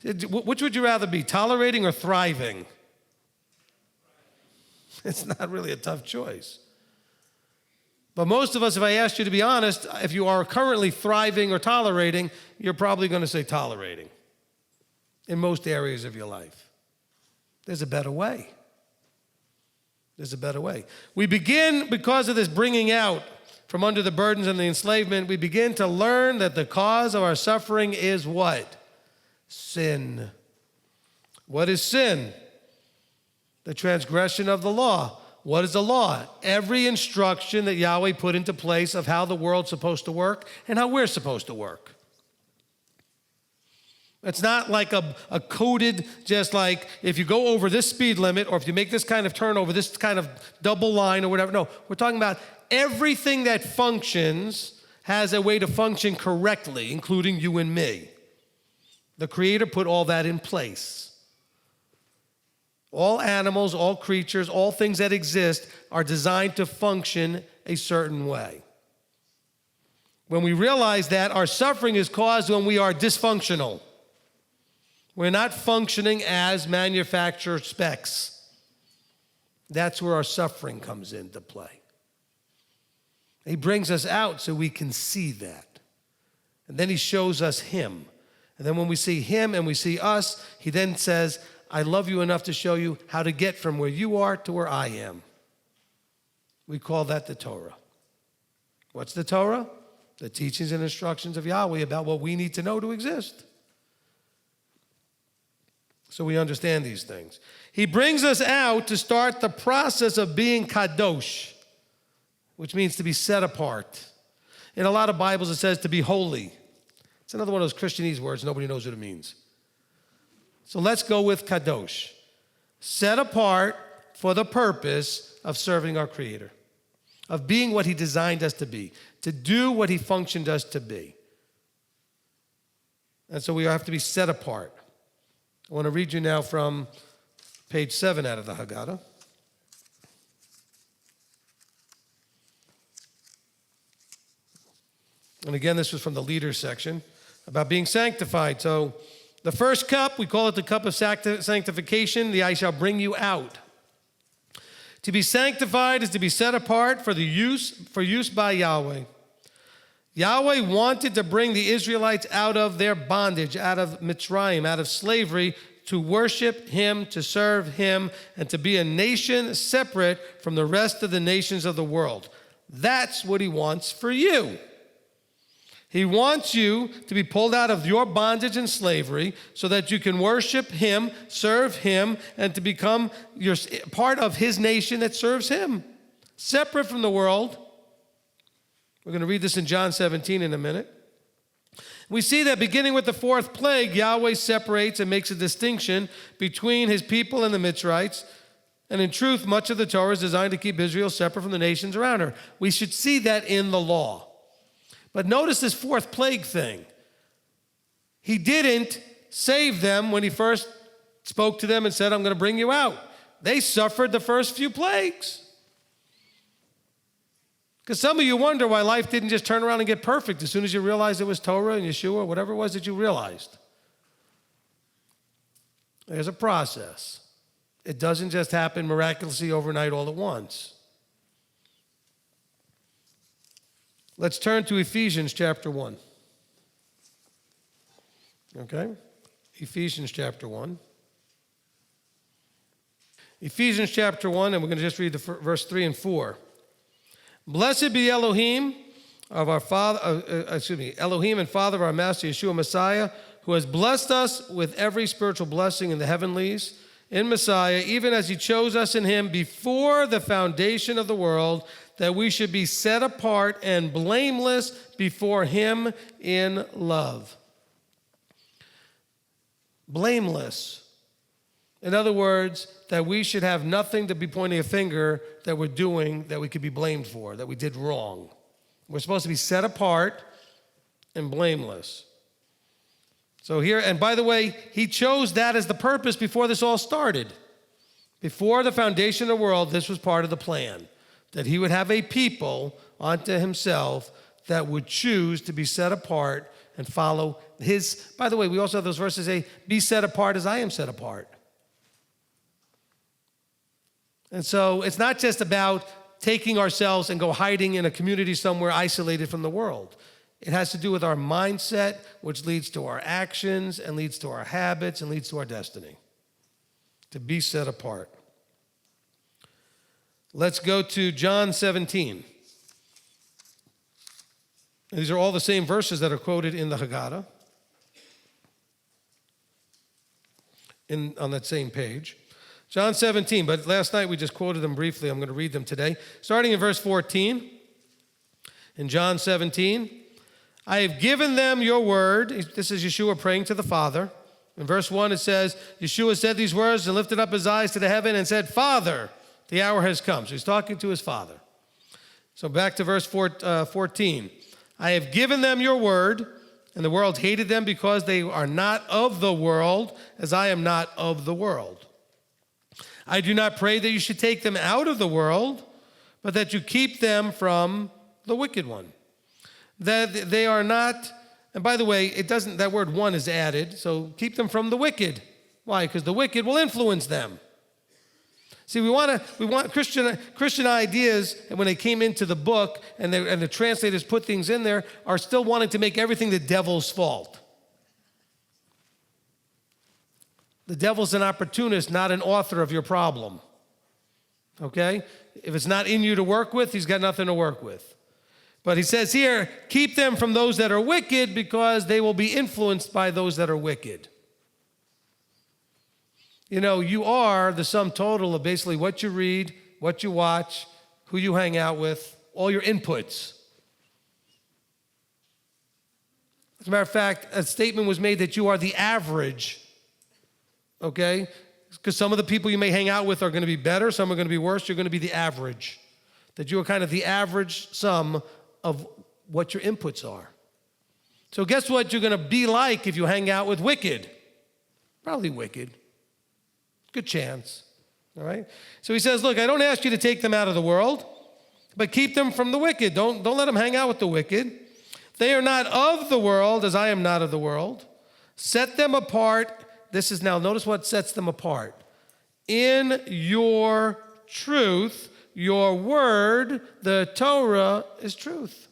Which would you rather be, tolerating or thriving? It's not really a tough choice. But most of us, if I asked you to be honest, if you are currently thriving or tolerating, you're probably going to say tolerating in most areas of your life. There's a better way. There's a better way. We begin, because of this bringing out from under the burdens and the enslavement, we begin to learn that the cause of our suffering is what? Sin. What is sin? The transgression of the law. What is the law? Every instruction that Yahweh put into place of how the world's supposed to work and how we're supposed to work. It's not like a coded, just like if you go over this speed limit or if you make this kind of turn over this kind of double line or whatever. No, we're talking about everything that functions has a way to function correctly, including you and me. The Creator put all that in place. All animals, all creatures, all things that exist are designed to function a certain way. When we realize that, our suffering is caused when we are dysfunctional. We're not functioning as manufacturer specs. That's where our suffering comes into play. He brings us out so we can see that. And then he shows us him. And then when we see him and we see us, he then says, I love you enough to show you how to get from where you are to where I am. We call that the Torah. What's the Torah? The teachings and instructions of Yahweh about what we need to know to exist. So we understand these things. He brings us out to start the process of being kadosh, which means to be set apart. In a lot of Bibles it says to be holy. It's another one of those Christianese words, nobody knows what it means. So let's go with kadosh. Set apart for the purpose of serving our Creator, of being what he designed us to be, to do what he functioned us to be. And so we have to be set apart. I want to read you now from page 7 out of the Haggadah. And again, this was from the leaders section about being sanctified. So the first cup, we call it the cup of sanctification, the I shall bring you out. To be sanctified is to be set apart for use by Yahweh. Yahweh wanted to bring the Israelites out of their bondage, out of Mitzrayim, out of slavery, to worship him, to serve him, and to be a nation separate from the rest of the nations of the world. That's what he wants for you. He wants you to be pulled out of your bondage and slavery so that you can worship him, serve him, and to become part of his nation that serves him, separate from the world. We're going to read this in John 17 in a minute. We see that beginning with the fourth plague, Yahweh separates and makes a distinction between his people and the Mitzrites. And in truth, much of the Torah is designed to keep Israel separate from the nations around her. We should see that in the law. But notice this fourth plague thing. He didn't save them when he first spoke to them and said, I'm going to bring you out. They suffered the first few plagues. Because some of you wonder why life didn't just turn around and get perfect as soon as you realized it was Torah and Yeshua, whatever it was that you realized. There's a process. It doesn't just happen miraculously overnight all at once. Let's turn to Ephesians chapter 1. Okay? Ephesians chapter 1. Ephesians chapter 1, and we're going to just read the verse 3 and 4. Blessed be Elohim of our Father, Elohim and Father of our Master Yeshua Messiah, who has blessed us with every spiritual blessing in the heavenlies in Messiah, even as he chose us in him before the foundation of the world, that we should be set apart and blameless before him in love. Blameless. In other words, that we should have nothing to be pointing a finger that we're doing that we could be blamed for, that we did wrong. We're supposed to be set apart and blameless. So here, and by the way, he chose that as the purpose before this all started. Before the foundation of the world, this was part of the plan, that he would have a people unto himself that would choose to be set apart and follow his. By the way, we also have those verses say, be set apart as I am set apart. And so it's not just about taking ourselves and go hiding in a community somewhere isolated from the world. It has to do with our mindset, which leads to our actions and leads to our habits and leads to our destiny. To be set apart. Let's go to John 17. These are all the same verses that are quoted in the Haggadah, on that same page. John 17, but last night we just quoted them briefly. I'm going to read them today. Starting in verse 14, in John 17, I have given them your word. This is Yeshua praying to the Father. In verse 1 it says, Yeshua said these words and lifted up his eyes to the heaven and said, Father, the hour has come. So he's talking to his Father. So back to verse 14. I have given them your word, and the world hated them because they are not of the world, as I am not of the world. I do not pray that you should take them out of the world, but that you keep them from the wicked one. That they are not, and by the way, it doesn't, that word one is added, so keep them from the wicked. Why? Because the wicked will influence them. See, we want Christian ideas, and when they came into the book and the translators put things in there, are still wanting to make everything the devil's fault. The devil's an opportunist, not an author of your problem. Okay? If it's not in you to work with, he's got nothing to work with. But he says here, keep them from those that are wicked because they will be influenced by those that are wicked. You know, you are the sum total of basically what you read, what you watch, who you hang out with, all your inputs. As a matter of fact, a statement was made that you are the average, okay? Because some of the people you may hang out with are going to be better, some are going to be worse, you're going to be the average. That you are kind of the average sum of what your inputs are. So guess what you're going to be like if you hang out with wicked? Probably wicked. Good chance, all right? So he says, look, I don't ask you to take them out of the world, but keep them from the wicked. Don't let them hang out with the wicked. They are not of the world, as I am not of the world. Set them apart. This is now, notice what sets them apart. In your truth, your word, the Torah, is truth.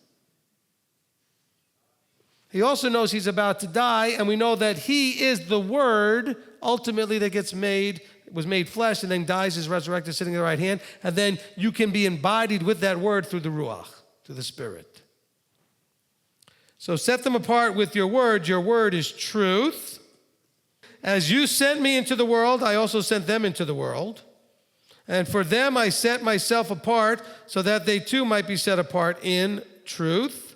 He also knows he's about to die, and we know that he is the word, ultimately, that was made flesh, and then dies, is resurrected, sitting at the right hand, and then you can be embodied with that word through the Ruach, through the Spirit. So set them apart with your word. Your word is truth. As you sent me into the world, I also sent them into the world. And for them I set myself apart, so that they too might be set apart in truth.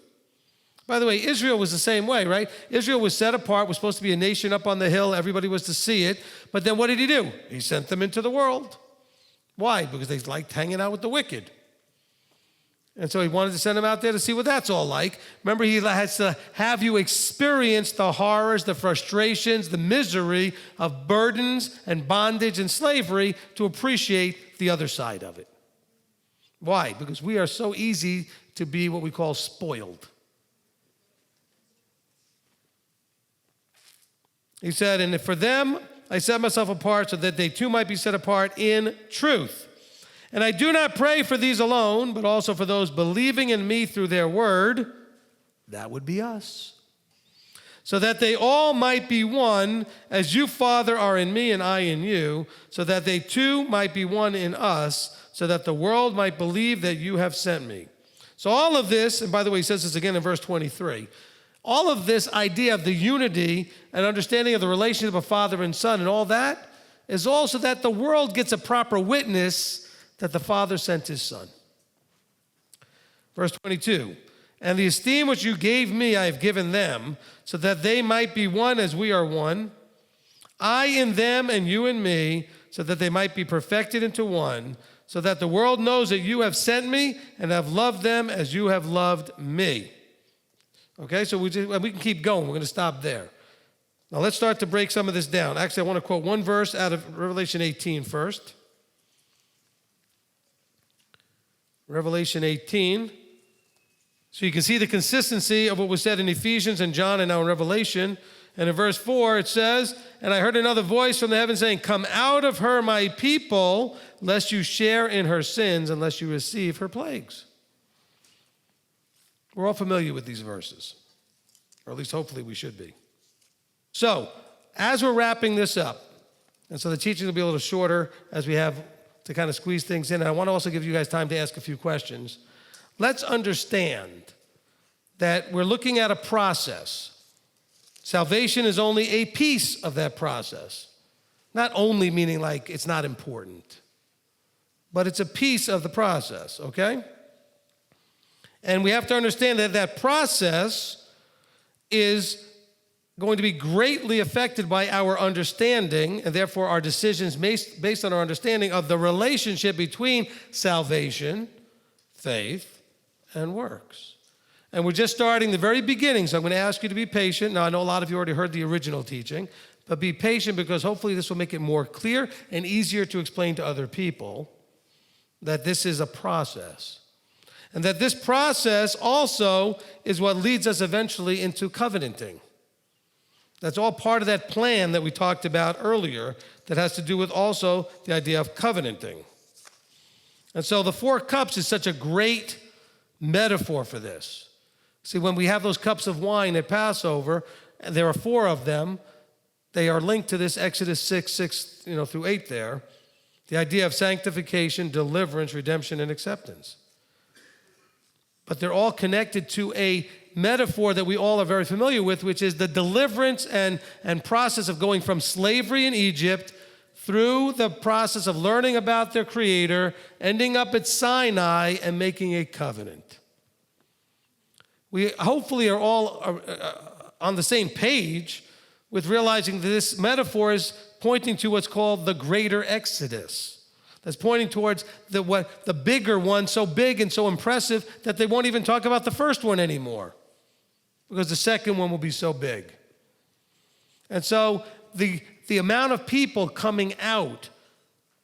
By the way, Israel was the same way, right? Israel was set apart, was supposed to be a nation up on the hill. Everybody was to see it. But then what did he do? He sent them into the world. Why? Because they liked hanging out with the wicked. And so he wanted to send them out there to see what that's all like. Remember, he has to have you experience the horrors, the frustrations, the misery of burdens and bondage and slavery to appreciate the other side of it. Why? Because we are so easy to be what we call spoiled. He said, and for them I set myself apart so that they too might be set apart in truth. And I do not pray for these alone, but also for those believing in me through their word. That would be us. So that they all might be one, as you, Father, are in me and I in you, so that they too might be one in us, so that the world might believe that you have sent me. So all of this, and by the way, he says this again in verse 23, all of this idea of the unity and understanding of the relationship of Father and Son and all that is also that the world gets a proper witness that the Father sent his Son. Verse 22, and the esteem which you gave me I have given them, so that they might be one as we are one, I in them and you in me, so that they might be perfected into one, so that the world knows that you have sent me and have loved them as you have loved me. Okay, so we can keep going. We're going to stop there. Now let's start to break some of this down. Actually, I want to quote one verse out of Revelation 18 first. Revelation 18. So you can see the consistency of what was said in Ephesians and John and now in Revelation. And in verse 4 it says, "And I heard another voice from the heavens saying, 'Come out of her, my people, lest you share in her sins, unless you receive her plagues.'" We're all familiar with these verses, or at least hopefully we should be. So, as we're wrapping this up, and so the teaching will be a little shorter as we have to kind of squeeze things in, and I want to also give you guys time to ask a few questions. Let's understand that we're looking at a process. Salvation is only a piece of that process. Not only meaning like it's not important, but it's a piece of the process, okay? And we have to understand that that process is going to be greatly affected by our understanding, and therefore our decisions based on our understanding of the relationship between salvation, faith, and works. And we're just starting the very beginning, so I'm going to ask you to be patient. Now, I know a lot of you already heard the original teaching, but be patient because hopefully this will make it more clear and easier to explain to other people that this is a process. And that this process also is what leads us eventually into covenanting. That's all part of that plan that we talked about earlier that has to do with also the idea of covenanting. And so the 4 cups is such a great metaphor for this. See, when we have those cups of wine at Passover, and there are 4 of them, they are linked to this Exodus 6 through 8 there, the idea of sanctification, deliverance, redemption, and acceptance. But they're all connected to a metaphor that we all are very familiar with, which is the deliverance and process of going from slavery in Egypt through the process of learning about their Creator, ending up at Sinai and making a covenant. We hopefully are all on the same page with realizing that this metaphor is pointing to what's called the greater Exodus. That's pointing towards the bigger one, so big and so impressive that they won't even talk about the first one anymore because the second one will be so big. And so the amount of people coming out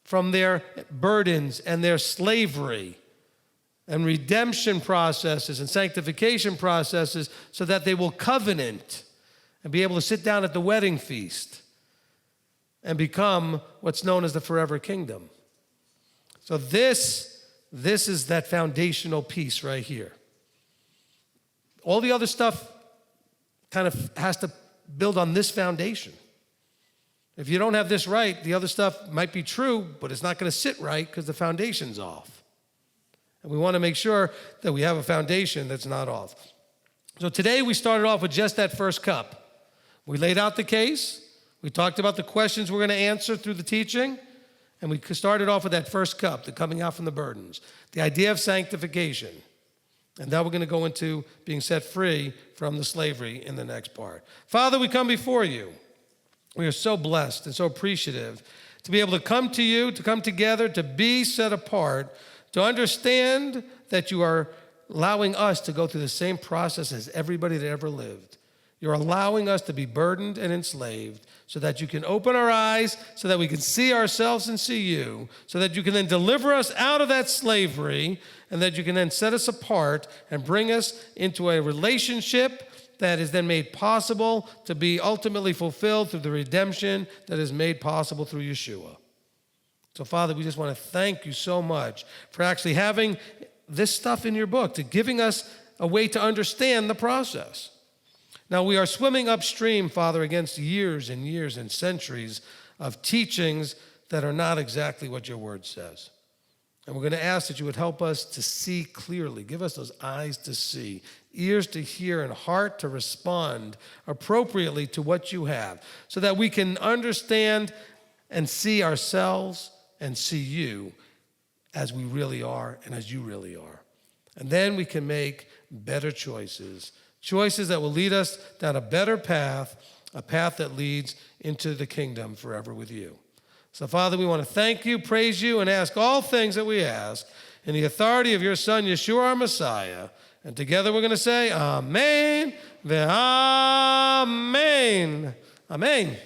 from their burdens and their slavery and redemption processes and sanctification processes so that they will covenant and be able to sit down at the wedding feast and become what's known as the forever kingdom. So this is that foundational piece right here. All the other stuff kind of has to build on this foundation. If you don't have this right, the other stuff might be true, but it's not going to sit right because the foundation's off. And we want to make sure that we have a foundation that's not off. So today we started off with just that first cup. We laid out the case. We talked about the questions we're going to answer through the teaching. And we started off with that first cup, the coming out from the burdens, the idea of sanctification. And now we're going to go into being set free from the slavery in the next part. Father, we come before you. We are so blessed and so appreciative to be able to come to you, to come together, to be set apart, to understand that you are allowing us to go through the same process as everybody that ever lived. You're allowing us to be burdened and enslaved so that you can open our eyes, so that we can see ourselves and see you, so that you can then deliver us out of that slavery, and that you can then set us apart and bring us into a relationship that is then made possible to be ultimately fulfilled through the redemption that is made possible through Yeshua. So, Father, we just want to thank you so much for actually having this stuff in your book, to giving us a way to understand the process. Now, we are swimming upstream, Father, against years and years and centuries of teachings that are not exactly what your word says. And we're going to ask that you would help us to see clearly. Give us those eyes to see, ears to hear, and heart to respond appropriately to what you have, so that we can understand and see ourselves and see you as we really are and as you really are. And then we can make better choices that will lead us down a better path, a path that leads into the kingdom forever with you. So, Father, we want to thank you, praise you, and ask all things that we ask in the authority of your Son, Yeshua, our Messiah. And together we're going to say, Amen, ve'amen. Amen.